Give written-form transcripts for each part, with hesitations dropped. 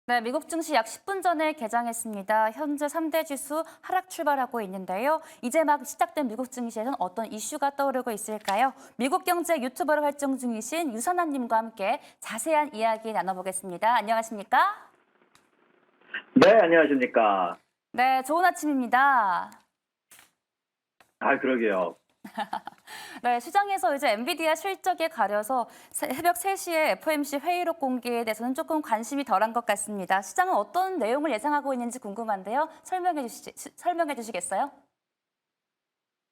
네, 미국 증시 약 10분 전에 개장했습니다. 현재 3대 지수 하락 출발하고 있는데요. 이제 막 시작된 미국 증시에는 어떤 이슈가 떠오르고 있을까요? 미국 경제 유튜버로 활동 중이신 유선아님과 함께 자세한 이야기 나눠보겠습니다. 안녕하십니까? 네, 안녕하십니까. 네, 좋은 아침입니다. 그러게요. 네, 시장에서 이제 엔비디아 실적에 가려서 새벽 3시에 FOMC 회의록 공개에 대해서는 조금 관심이 덜한 것 같습니다. 시장은 어떤 내용을 예상하고 있는지 궁금한데요. 설명해 주시겠어요?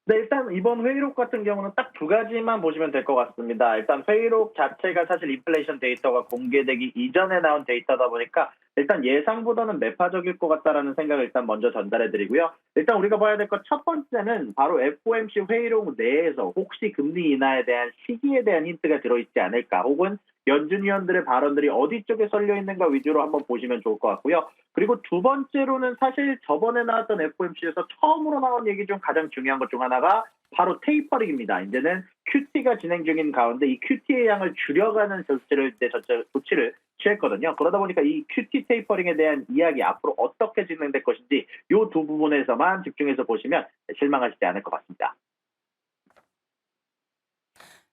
네, 일단 이번 회의록 같은 경우는 딱 두 가지만 보시면 될 것 같습니다. 일단 회의록 자체가 사실 인플레이션 데이터가 공개되기 이전에 나온 데이터다 보니까 일단 예상보다는 매파적일 것 같다라는 생각을 일단 먼저 전달해 드리고요. 일단 우리가 봐야 될 것 첫 번째는 바로 FOMC 회의록 내에서 혹시 금리 인하에 대한 시기에 대한 힌트가 들어있지 않을까, 혹은 연준 위원들의 발언들이 어디 쪽에 썰려 있는가 위주로 한번 보시면 좋을 것 같고요. 그리고 두 번째로는 사실 저번에 나왔던 FOMC에서 처음으로 나온 얘기 중 가장 중요한 것 중 하나가 바로 테이퍼링입니다. 이제는 QT가 진행 중인 가운데 이 QT의 양을 줄여가는 조치를 취했거든요. 그러다 보니까 이 QT 테이퍼링에 대한 이야기 앞으로 어떻게 진행될 것인지 이 두 부분에서만 집중해서 보시면 실망하시지 않을 것 같습니다.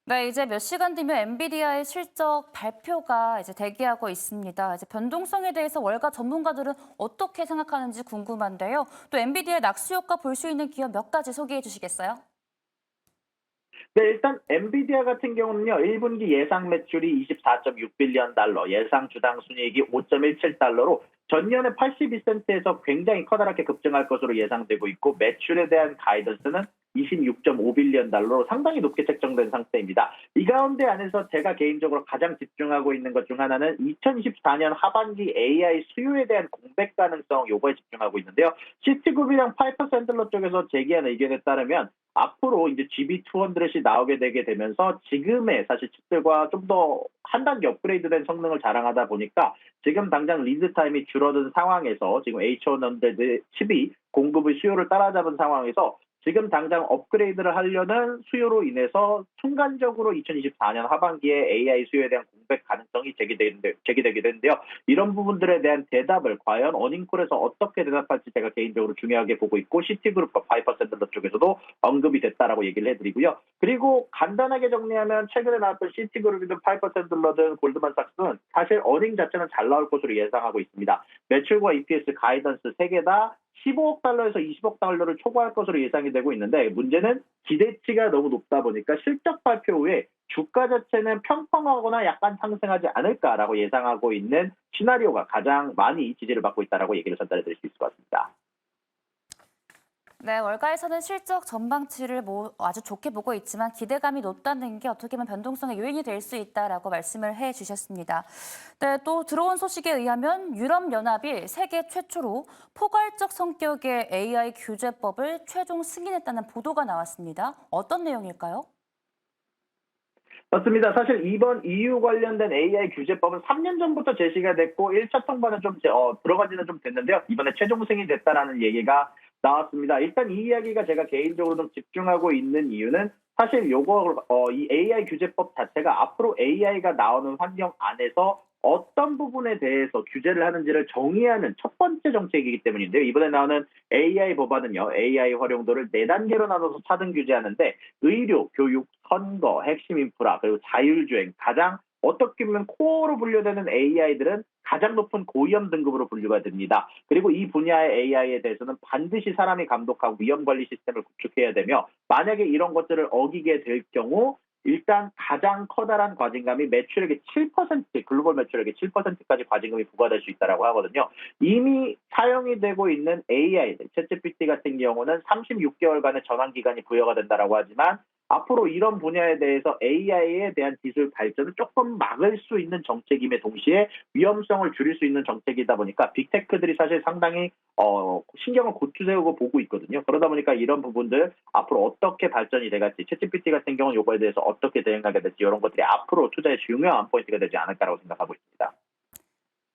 네, 이제 몇 시간 뒤면 엔비디아의 실적 발표가 이제 대기하고 있습니다. 이제 변동성에 대해서 월가 전문가들은 어떻게 생각하는지 궁금한데요. 또 엔비디아의 낙수 효과 볼 수 있는 기업 몇 가지 소개해 주시겠어요? 네, 일단 엔비디아 같은 경우는요, 1분기 예상 매출이 24.6빌리언 달러, 예상 주당 순이익이 5.17달러로 전년의 82센트에서 굉장히 커다랗게 급증할 것으로 예상되고 있고, 매출에 대한 가이던스는 26.5빌리언 달러로 상당히 높게 책정된 상태입니다. 이 가운데 안에서 제가 개인적으로 가장 집중하고 있는 것 중 하나는 2024년 하반기 AI 수요에 대한 공백 가능성, 요거에 집중하고 있는데요. 시티그룹이랑 파이퍼 샌들러 쪽에서 제기한 의견에 따르면 앞으로 이제 GB200이 나오게 되게 되면서 지금의 사실 칩들과 좀 더 한 단계 업그레이드된 성능을 자랑하다 보니까 지금 당장 리드 타임이 줄어든 상황에서 지금 H100 칩이 공급의 수요를 따라잡은 상황에서 지금 당장 업그레이드를 하려는 수요로 인해서 순간적으로 2024년 하반기에 AI 수요에 대한 공백 가능성이 제기되게 되는데요. 이런 부분들에 대한 대답을 과연 어닝콜에서 어떻게 대답할지 제가 개인적으로 중요하게 보고 있고, 시티그룹과 파이퍼 샌들러 쪽에서도 언급이 됐다라고 얘기를 해드리고요. 그리고 간단하게 정리하면 최근에 나왔던 시티그룹이든 파이퍼 샌들러든 골드만삭스는 사실 어닝 자체는 잘 나올 것으로 예상하고 있습니다. 매출과 EPS 가이던스 3개 다 15억 달러에서 20억 달러를 초과할 것으로 예상이 되고 있는데, 문제는 기대치가 너무 높다 보니까 실적 발표 후에 주가 자체는 평평하거나 약간 상승하지 않을까라고 예상하고 있는 시나리오가 가장 많이 지지를 받고 있다라고 얘기를 전달해 드릴 수 있을 것 같습니다. 네, 월가에서는 실적 전망치를 아주 좋게 보고 있지만 기대감이 높다는 게 어떻게 보면 변동성의 요인이 될 수 있다라고 말씀을 해 주셨습니다. 네, 또 들어온 소식에 의하면 유럽연합이 세계 최초로 포괄적 성격의 AI 규제법을 최종 승인했다는 보도가 나왔습니다. 어떤 내용일까요? 맞습니다. 사실 이번 EU 관련된 AI 규제법은 3년 전부터 제시가 됐고 1차 통과는 좀 들어간 지는 좀 됐는데요. 이번에 최종 승인이 됐다라는 얘기가 나왔습니다. 일단 이 이야기가 제가 개인적으로 좀 집중하고 있는 이유는 사실 이 AI 규제법 자체가 앞으로 AI가 나오는 환경 안에서 어떤 부분에 대해서 규제를 하는지를 정의하는 첫 번째 정책이기 때문인데요. 이번에 나오는 AI 법안은요, AI 활용도를 4단계로 나눠서 차등 규제하는데, 의료, 교육, 선거, 핵심 인프라, 그리고 자율주행, 가장 어떻게 보면 코어로 분류되는 AI들은 가장 높은 고위험 등급으로 분류가 됩니다. 그리고 이 분야의 AI에 대해서는 반드시 사람이 감독하고 위험 관리 시스템을 구축해야 되며, 만약에 이런 것들을 어기게 될 경우 일단 가장 커다란 과징감이 매출액의 7%, 글로벌 매출액의 7%까지 과징금이 부과될 수 있다고 하거든요. 이미 사용이 되고 있는 AI, 챗GPT 같은 경우는 36개월간의 전환 기간이 부여가 된다고 하지만, 앞으로 이런 분야에 대해서 AI에 대한 기술 발전을 조금 막을 수 있는 정책임에 동시에 위험성을 줄일 수 있는 정책이다 보니까 빅테크들이 사실 상당히 신경을 고투세우고 보고 있거든요. 그러다 보니까 이런 부분들 앞으로 어떻게 발전이 돼갈지, 챗GPT 같은 경우는 이거에 대해서 어떻게 대응하게 될지, 이런 것들이 앞으로 투자의 중요한 포인트가 되지 않을까라고 생각하고 있습니다.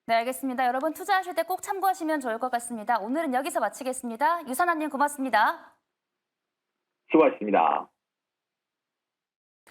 네, 알겠습니다. 여러분 투자하실 때 꼭 참고하시면 좋을 것 같습니다. 오늘은 여기서 마치겠습니다. 유선아님 고맙습니다. 수고하셨습니다.